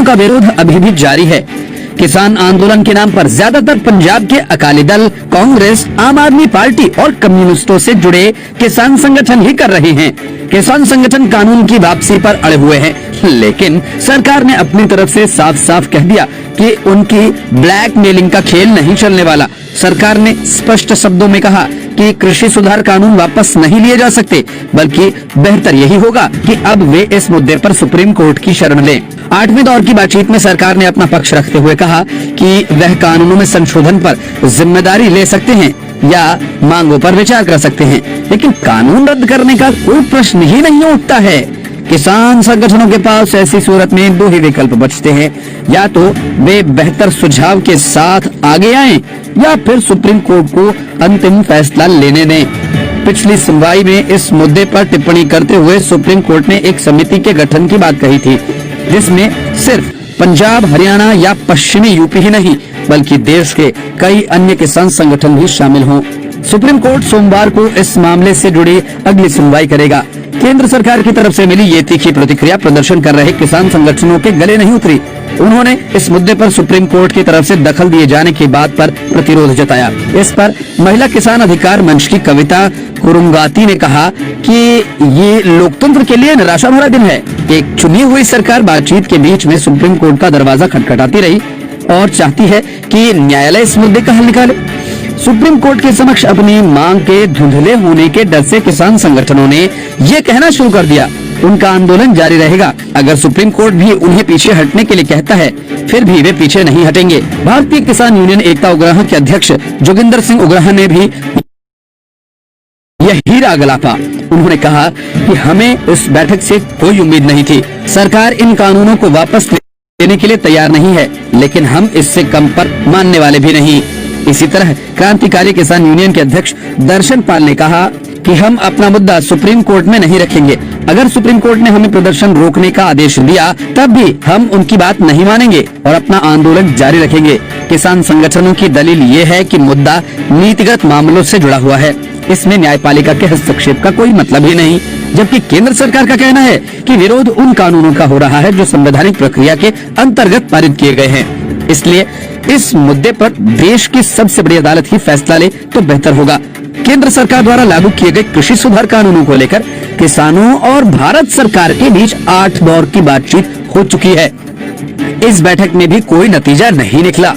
कानूनों का विरोध अभी भी जारी है। किसान आंदोलन के नाम पर ज्यादातर पंजाब के अकाली दल, कांग्रेस, आम आदमी पार्टी और कम्युनिस्टों से जुड़े किसान संगठन ही कर रहे हैं। किसान संगठन कानून की वापसी पर अड़े हुए हैं, लेकिन सरकार ने अपनी तरफ से साफ साफ कह दिया कि उनकी ब्लैकमेलिंग का खेल नहीं चलने वाला। सरकार ने स्पष्ट शब्दों में कहा कि कृषि सुधार कानून वापस नहीं लिए जा सकते, बल्कि बेहतर यही होगा कि अब वे इस मुद्दे पर सुप्रीम कोर्ट की शरण लें। 8वें दौर की बातचीत में सरकार ने अपना पक्ष रखते हुए कहा कि वह कानूनों में संशोधन पर जिम्मेदारी ले सकते हैं या मांगों पर विचार कर सकते हैं, लेकिन कानून रद्द करने का कोई प्रश्न ही नहीं उठता है। किसान संगठनों के पास ऐसी सूरत में दो ही विकल्प बचते हैं, या तो वे बेहतर सुझाव के साथ आगे आएं या फिर सुप्रीम कोर्ट को अंतिम फैसला लेने दें। पिछली सुनवाई में इस मुद्दे पर टिप्पणी करते हुए सुप्रीम कोर्ट ने एक समिति के गठन की बात कही थी, जिसमें सिर्फ पंजाब, हरियाणा या पश्चिमी यूपी ही नहीं, बल्कि देश के कई अन्य किसान संगठन भी शामिल हों। सुप्रीम कोर्ट सोमवार को इस मामले से जुड़ी अगली सुनवाई करेगा। केंद्र सरकार की तरफ से मिली ये तीखी प्रतिक्रिया प्रदर्शन कर रहे किसान संगठनों के गले नहीं उतरी। उन्होंने इस मुद्दे पर सुप्रीम कोर्ट की तरफ से दखल दिए जाने की बात पर प्रतिरोध जताया। इस पर महिला किसान अधिकार मंच की कविता कुरुंगाती ने कहा कि ये लोकतंत्र के लिए निराशा भरा दिन है। एक चुनी हुई सरकार बातचीत के बीच में सुप्रीम कोर्ट का दरवाजा खटखटाती रही और चाहती है कि न्यायालय इस मुद्दे का हल निकाले। सुप्रीम कोर्ट के समक्ष अपनी मांग के धुंधले होने के डर से किसान संगठनों ने ये कहना शुरू कर दिया, उनका आंदोलन जारी रहेगा। अगर सुप्रीम कोर्ट भी उन्हें पीछे हटने के लिए कहता है, फिर भी वे पीछे नहीं हटेंगे। भारतीय किसान यूनियन एकता उग्राह के अध्यक्ष जोगिंदर सिंह उग्राह ने भी यही राग अलापा। उन्होंने कहा कि हमें इस बैठक से कोई उम्मीद नहीं थी। सरकार इन कानूनों को वापस लेने के लिए तैयार नहीं है, लेकिन हम इससे कम पर मानने वाले भी नहीं। इसी तरह क्रांतिकारी किसान यूनियन के अध्यक्ष दर्शन पाल ने कहा कि हम अपना मुद्दा सुप्रीम कोर्ट में नहीं रखेंगे। अगर सुप्रीम कोर्ट ने हमें प्रदर्शन रोकने का आदेश दिया, तब भी हम उनकी बात नहीं मानेंगे और अपना आंदोलन जारी रखेंगे। किसान संगठनों की दलील ये है कि मुद्दा नीतिगत मामलों से जुड़ा हुआ है, इसमें न्यायपालिका के हस्तक्षेप का कोई मतलब ही नहीं। जबकि केंद्र सरकार का कहना है कि विरोध उन कानूनों का हो रहा है जो संवैधानिक प्रक्रिया के अंतर्गत पारित किए गए हैं। इसलिए इस मुद्दे पर देश की सबसे बड़ी अदालत ही फैसला ले तो बेहतर होगा। केंद्र सरकार द्वारा लागू किए गए कृषि सुधार कानूनों को लेकर किसानों और भारत सरकार के बीच 8 दौर की बातचीत हो चुकी है। इस बैठक में भी कोई नतीजा नहीं निकला।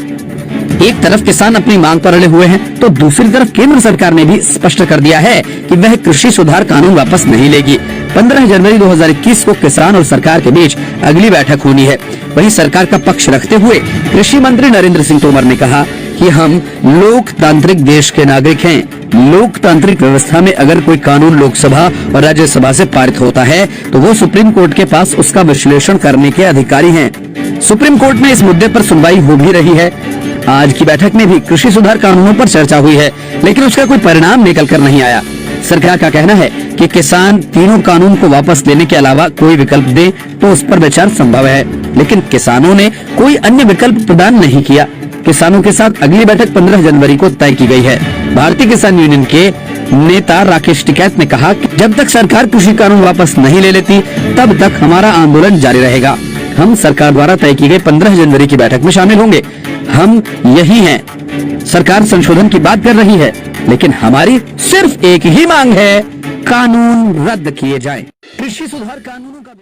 एक तरफ किसान अपनी मांग पर अड़े हुए हैं, तो दूसरी तरफ केंद्र सरकार ने भी स्पष्ट कर दिया है कि वह कृषि सुधार कानून वापस नहीं लेगी। 15 जनवरी 2021 को किसान और सरकार के बीच अगली बैठक होनी है। वहीं सरकार का पक्ष रखते हुए कृषि मंत्री नरेंद्र सिंह तोमर ने कहा कि हम लोकतांत्रिक देश के नागरिक हैं। लोकतांत्रिक व्यवस्था में अगर कोई कानून लोकसभा और राज्यसभा से पारित होता है, तो वो सुप्रीम कोर्ट के पास उसका विश्लेषण करने के अधिकारी हैं। सुप्रीम कोर्ट में इस मुद्दे पर सुनवाई हो भी रही है। आज की बैठक में भी कृषि सुधार कानूनों पर चर्चा हुई है, लेकिन उसका कोई परिणाम निकल कर नहीं आया। सरकार का कहना है कि किसान तीनों कानून को वापस लेने के अलावा कोई विकल्प दे तो उस पर विचार संभव है, लेकिन किसानों ने कोई अन्य विकल्प प्रदान नहीं किया। किसानों के साथ अगली बैठक 15 जनवरी को तय की गई है। भारतीय किसान यूनियन के नेता राकेश टिकैत ने कहा कि जब तक सरकार कृषि कानून वापस नहीं ले लेती, तब तक हमारा आंदोलन जारी रहेगा। हम सरकार द्वारा तय की गई 15 जनवरी की बैठक में शामिल होंगे। हम यही हैं। सरकार संशोधन की बात कर रही है, लेकिन हमारी सिर्फ एक ही मांग है, कानून रद्द किए जाए। कृषि सुधार कानूनों का